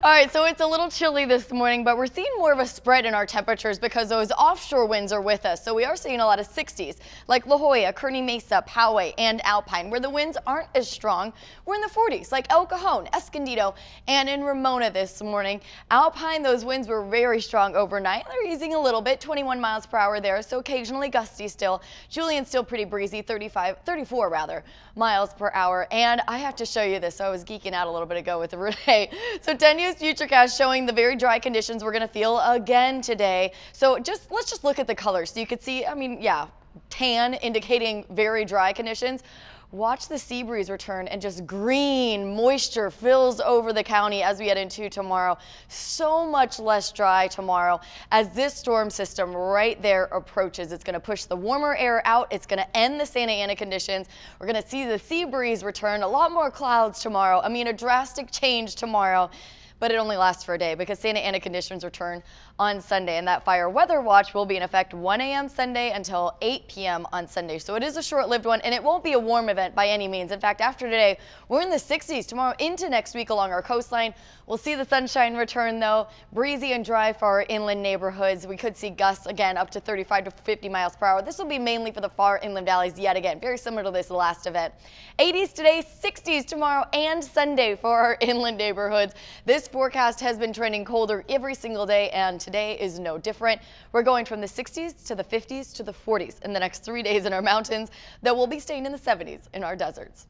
All right, so it's a little chilly this morning, but we're seeing more of a spread in our temperatures because those offshore winds are with us. So we are seeing a lot of 60s like La Jolla, Kearney Mesa, Poway, and Alpine, where the winds aren't as strong. We're in the 40s like El Cajon, Escondido, and in Ramona this morning. Alpine, those winds were very strong overnight. They're easing a little bit, 21 miles per hour there, so occasionally gusty still. Julian's still pretty breezy, 34 miles per hour. And I have to show you this. So I was geeking out a little bit ago with the Renee. So 10 News Futurecast showing the very dry conditions we're going to feel again today. So let's just look at the colors so you could see, I mean, yeah, tan indicating very dry conditions. Watch the sea breeze return and just green moisture fills over the county as we head into tomorrow. So much less dry tomorrow as this storm system right there approaches. It's going to push the warmer air out. It's going to end the Santa Ana conditions. We're going to see the sea breeze return, a lot more clouds tomorrow. I mean, a drastic change tomorrow. But it only lasts for a day because Santa Ana conditions return on Sunday, and that fire weather watch will be in effect 1 a.m. Sunday until 8 p.m. on Sunday. So it is a short-lived one, and it won't be a warm event by any means. In fact, after today, we're in the 60s tomorrow into next week along our coastline. We'll see the sunshine return, though. Breezy and dry for our inland neighborhoods. We could see gusts again up to 35 to 50 miles per hour. This will be mainly for the far inland valleys yet again, very similar to this last event. 80s today, 60s tomorrow and Sunday for our inland neighborhoods. This forecast has been trending colder every single day, and today is no different. We're going from the 60s to the 50s to the 40s in the next 3 days in our mountains, that will be staying in the 70s in our deserts.